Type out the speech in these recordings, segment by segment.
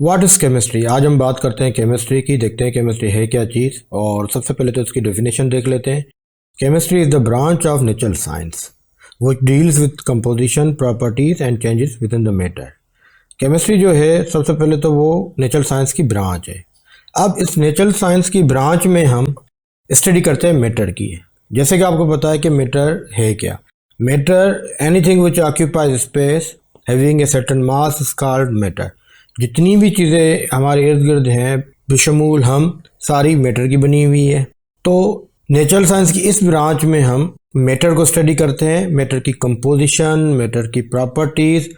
What is chemistry. आज हम बात करते हैं केमिस्ट्री की। देखते हैं केमिस्ट्री है क्या चीज़, और सबसे पहले तो इसकी डेफिनेशन देख लेते हैं। Chemistry is the branch of natural science which deals with composition, properties and changes with in the matter. Chemistry जो है सबसे पहले तो वो नेचुरल साइंस की ब्रांच है। अब इस नेचुरल साइंस की ब्रांच में हम स्टडी करते हैं मैटर की। जैसे कि आपको पता है कि मैटर है क्या। Matter anything which occupies space having a certain mass is called matter. जितनी भी चीज़ें हमारे इर्द गिर्द हैं बेशमूल हम सारी मैटर की बनी हुई है। तो नेचुरल साइंस की इस ब्रांच में हम मैटर को स्टडी करते हैं, मैटर की कंपोजिशन, मैटर की प्रॉपर्टीज़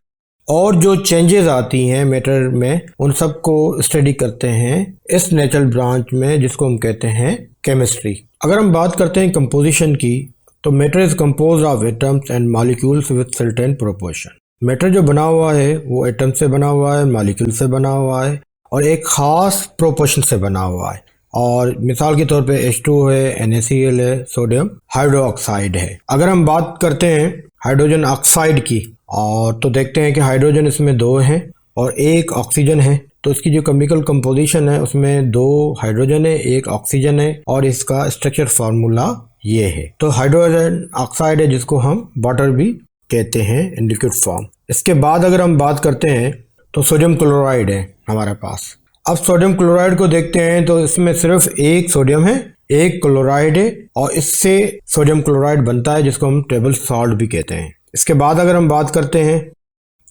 और जो चेंजेस आती हैं मैटर में उन सब को स्टडी करते हैं इस नेचुरल ब्रांच में, जिसको हम कहते हैं केमिस्ट्री। अगर हम बात करते हैं कंपोजिशन की, तो matter is compose of atoms and molecules with certain proportion. Matter जो बना हुआ है वो एटम से बना हुआ है, मॉलिक्यूल से बना हुआ है और एक ख़ास प्रोपोर्शन से बना हुआ है। और मिसाल के तौर पे H2 है, NaCl है, सोडियम हाइड्रोक्साइड है। अगर हम बात करते हैं हाइड्रोजन ऑक्साइड की, और तो देखते हैं कि हाइड्रोजन इसमें 2 हैं और 1 ऑक्सीजन है। तो इसकी जो केमिकल कंपोजिशन है उसमें 2 हाइड्रोजन है, 1 ऑक्सीजन है और इसका स्ट्रक्चर फार्मूला ये है। तो हाइड्रोजन ऑक्साइड है जिसको हम वाटर भी कहते हैं इन लिक्विड फॉर्म। इसके बाद अगर हम बात करते हैं तो सोडियम क्लोराइड है हमारे पास। अब सोडियम क्लोराइड को देखते हैं तो इसमें सिर्फ 1 सोडियम है, 1 क्लोराइड है और इससे सोडियम क्लोराइड बनता है जिसको हम टेबल सॉल्ट भी कहते हैं। इसके बाद अगर हम बात करते हैं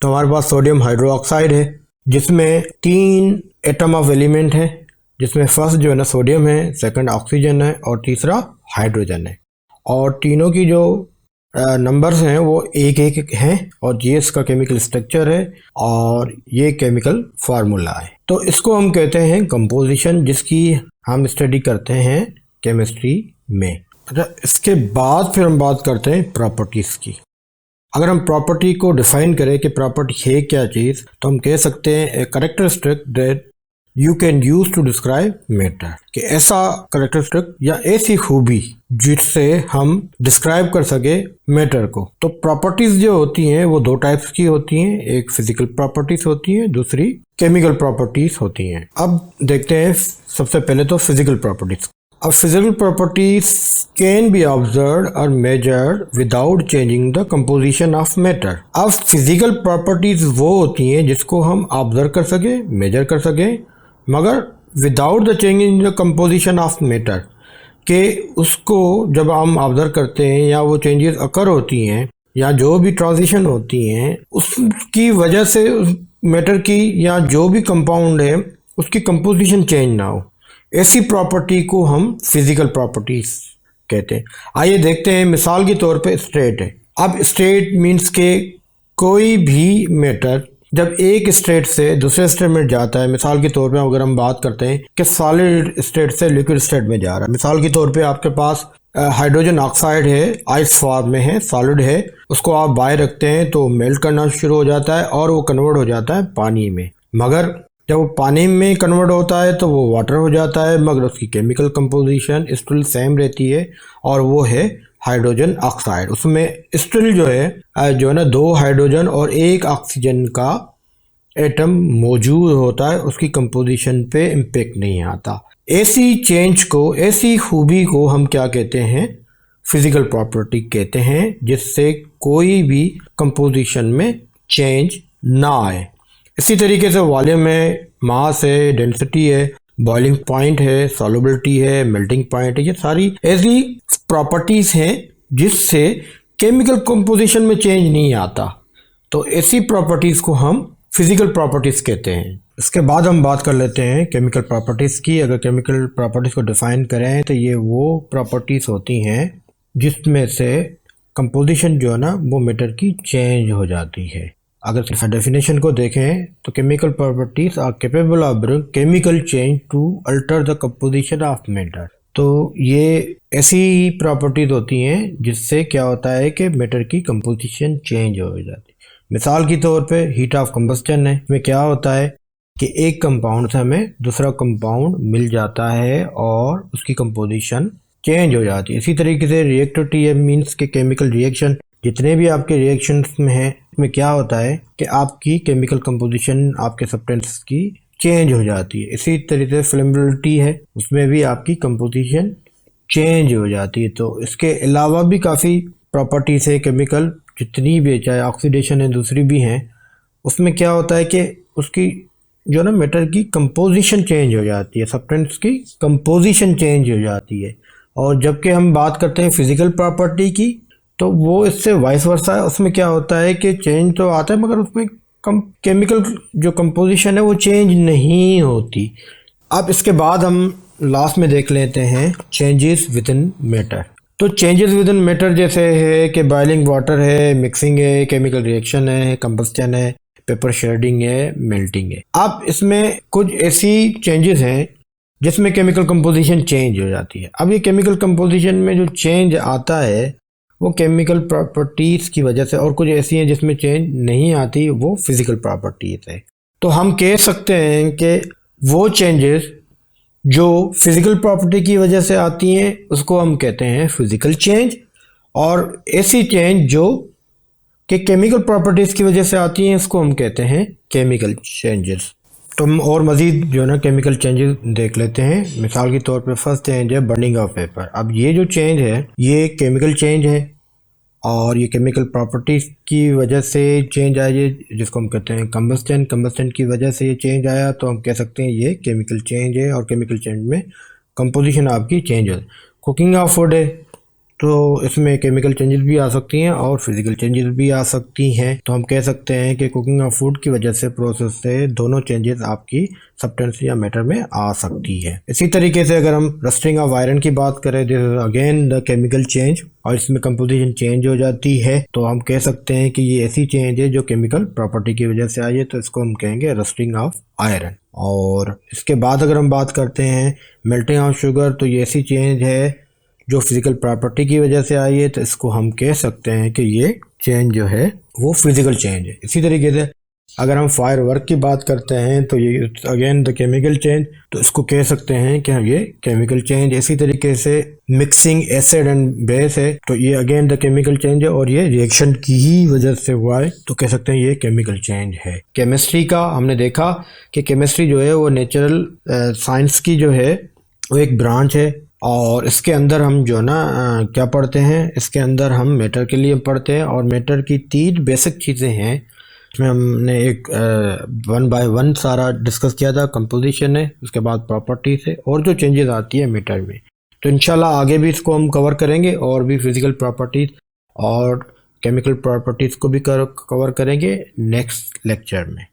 तो हमारे पास सोडियम हाइड्रोक्साइड है जिसमें 3 एटम ऑफ एलिमेंट है, जिसमें फर्स्ट जो है ना सोडियम है, सेकंड ऑक्सीजन है और तीसरा हाइड्रोजन है। और तीनों की जो नंबर्स हैं वो 1-1 हैं और ये इसका केमिकल स्ट्रक्चर है और ये केमिकल फार्मूला है। तो इसको हम कहते हैं कंपोजिशन, जिसकी हम स्टडी करते हैं केमिस्ट्री में। अच्छा, इसके बाद फिर हम बात करते हैं प्रॉपर्टीज़ की। अगर हम प्रॉपर्टी को डिफाइन करें कि प्रॉपर्टी है क्या चीज़, तो हम कह सकते हैं a characteristic that you can use to describe matter, कि ऐसा कैरेक्टरिस्टिक या ऐसी खूबी जिससे हम डिस्क्राइब कर सके मैटर को। तो प्रॉपर्टीज जो होती हैं वो 2 टाइप्स की होती हैं, एक फिजिकल प्रॉपर्टीज होती हैं, दूसरी केमिकल प्रॉपर्टीज होती हैं। अब देखते हैं सबसे पहले तो फिजिकल प्रॉपर्टीज। अब physical properties can be observe और measured without changing the composition of matter. अब फिजिकल प्रॉपर्टीज वो होती हैं जिसको हम ऑब्जर्व कर सके, मेजर कर सके, मगर without the changing the composition of matter, के उसको जब हम ऑब्जर्व करते हैं या वो चेंजेस अकर होती हैं या जो भी ट्रांजिशन होती हैं उसकी वजह से मैटर की या जो भी कंपाउंड है उसकी कंपोजिशन चेंज ना हो, ऐसी प्रॉपर्टी को हम फिजिकल प्रॉपर्टीज कहते हैं। आइए देखते हैं, मिसाल के तौर पे स्टेट है। अब स्टेट मीन्स के कोई भी मैटर जब एक स्टेट से दूसरे स्टेट में जाता है, मिसाल के तौर पे अगर हम बात करते हैं कि सॉलिड स्टेट से लिक्विड स्टेट में जा रहा है। मिसाल के तौर पे आपके पास हाइड्रोजन ऑक्साइड है, आइस फॉर्म में है, सॉलिड है, उसको आप बाहर रखते हैं तो मेल्ट करना शुरू हो जाता है और वो कन्वर्ट हो जाता है पानी में। मगर जब वो पानी में कन्वर्ट होता है तो वो वाटर हो जाता है, मगर उसकी केमिकल कंपोजिशन स्टिल सेम रहती है और वो है हाइड्रोजन ऑक्साइड। उसमें स्टिल जो है ना 2 हाइड्रोजन और 1 ऑक्सीजन का एटम मौजूद होता है, उसकी कंपोजिशन पे इम्पेक्ट नहीं आता। ऐसी चेंज को, ऐसी खूबी को हम क्या कहते हैं, फिजिकल प्रॉपर्टी कहते हैं, जिससे कोई भी कंपोजिशन में चेंज ना आए। इसी तरीके से वॉल्यूम है, मास है, डेंसिटी है, बॉइलिंग पॉइंट है, सॉल्युबिलिटी है, मेल्टिंग पॉइंट है, ये सारी ऐसी प्रॉपर्टीज हैं जिससे केमिकल कंपोजिशन में चेंज नहीं आता। तो ऐसी प्रॉपर्टीज को हम फिजिकल प्रॉपर्टीज कहते हैं। इसके बाद हम बात कर लेते हैं केमिकल प्रॉपर्टीज की। अगर केमिकल प्रॉपर्टीज को डिफाइन करें तो ये वो प्रॉपर्टीज होती हैं जिसमें से कंपोजिशन जो है ना वो मैटर की चेंज हो जाती है। अगर डेफिनेशन को देखें तो chemical properties are capable of bring chemical change to alter the composition of matter. तो ये ऐसी प्रॉपर्टीज होती हैं जिससे क्या होता है कि मैटर की कंपोजिशन चेंज हो जाती है। मिसाल के तौर पे हीट ऑफ कंबस्टन है, इसमें क्या होता है कि एक कंपाउंड से हमें दूसरा कंपाउंड मिल जाता है और उसकी कंपोजिशन चेंज हो जाती है। इसी तरीके से रिएक्टिविटी मीन्स के केमिकल रिएक्शन, जितने भी आपके रिएक्शंस में हैं उसमें क्या होता है कि आपकी केमिकल कंपोजिशन आपके सब्सटेंस की चेंज हो जाती है। इसी तरीके से फ्लेमेबिलिटी है, उसमें भी आपकी कंपोजिशन चेंज हो जाती है। तो इसके अलावा भी काफ़ी प्रॉपर्टीज़ है केमिकल, जितनी भी, चाहे ऑक्सीडेशन है, दूसरी भी हैं, उसमें क्या होता है कि उसकी जो ना मैटर की कंपोजिशन चेंज हो जाती है, सब्सटेंस की कंपोजिशन चेंज हो जाती है। और जबकि हम बात करते हैं फिजिकल प्रॉपर्टी की, तो वो इससे वाइस वर्सा है। उसमें क्या होता है कि चेंज तो आता है मगर उसमें केमिकल जो कंपोजिशन है वो चेंज नहीं होती। अब इसके बाद हम लास्ट में देख लेते हैं चेंजेस विद इन मैटर। तो चेंजेस विद इन मैटर जैसे है कि बॉइलिंग वाटर है, मिक्सिंग है, केमिकल रिएक्शन है, कंबस्टन है, पेपर शेडिंग है, मेल्टिंग है। अब इसमें कुछ ऐसी चेंजेस हैं जिसमें केमिकल कंपोजिशन चेंज हो जाती है। अब ये केमिकल कंपोजिशन में जो चेंज आता है वो केमिकल प्रॉपर्टीज़ की वजह से, और कुछ ऐसी हैं जिसमें चेंज नहीं आती, वो फिजिकल प्रॉपर्टीज़ है। तो हम कह सकते हैं कि वो चेंजेस जो फिजिकल प्रॉपर्टी की वजह से आती हैं उसको हम कहते हैं फिजिकल चेंज, और ऐसी चेंज जो कि केमिकल प्रॉपर्टीज़ की वजह से आती हैं उसको हम कहते हैं केमिकल चेंजेस। तो हम और मज़ीद जो है ना केमिकल चेंजेस देख लेते हैं। मिसाल के तौर पे फर्स्ट चेंज है बर्निंग ऑफ पेपर। अब ये जो चेंज है ये केमिकल चेंज है, और ये केमिकल प्रॉपर्टीज़ की वजह से चेंज आया, जिसको हम कहते हैं कंबस्टन। कंबस्टन की वजह से ये चेंज आया, तो हम कह सकते हैं ये केमिकल चेंज है। और केमिकल चेंज में कंपोजिशन आपकी चेंज है। कुकिंग ऑफ फूड है, तो इसमें केमिकल चेंजेस भी आ सकती हैं और फिजिकल चेंजेस भी आ सकती हैं। तो हम कह सकते हैं कि कुकिंग ऑफ फूड की वजह से, प्रोसेस से, दोनों चेंजेस आपकी सब्सटेंस या मैटर में आ सकती है। इसी तरीके से अगर हम रस्टिंग ऑफ आयरन की बात करें, this is again the chemical change, और इसमें कंपोजिशन चेंज हो जाती है। तो हम कह सकते हैं कि ये ऐसी चेंज है जो केमिकल प्रॉपर्टी की वजह से आई है, तो इसको हम कहेंगे रस्टिंग ऑफ आयरन। और इसके बाद अगर हम बात करते हैं मेल्टिंग ऑफ शुगर, तो ये ऐसी चेंज है जो फिजिकल प्रॉपर्टी की वजह से आई है, तो इसको हम कह सकते हैं कि ये चेंज जो है वो फिजिकल चेंज है। इसी तरीके से अगर हम फायर वर्क की बात करते हैं तो ये अगेन द केमिकल चेंज, तो इसको कह सकते हैं कि ये केमिकल चेंज। इसी तरीके से मिक्सिंग एसिड एंड बेस है, तो ये अगेन द केमिकल चेंज है, और ये रिएक्शन की ही वजह से हुआ है, तो कह सकते हैं ये केमिकल चेंज है। केमिस्ट्री का हमने देखा कि केमिस्ट्री जो है वो नेचुरल साइंस की जो है वो एक ब्रांच है, और इसके अंदर हम जो ना क्या पढ़ते हैं, इसके अंदर हम मैटर के लिए पढ़ते हैं, और मैटर की 3 बेसिक चीज़ें हैं। इसमें हमने एक 1 बाय 1 सारा डिस्कस किया था। कंपोजिशन है, उसके बाद प्रॉपर्टीज है, और जो चेंजेस आती है मैटर में। तो इंशाल्लाह आगे भी इसको हम कवर करेंगे, और भी फिजिकल प्रॉपर्टीज और केमिकल प्रॉपर्टीज़ को भी कवर करेंगे नेक्स्ट लेक्चर में।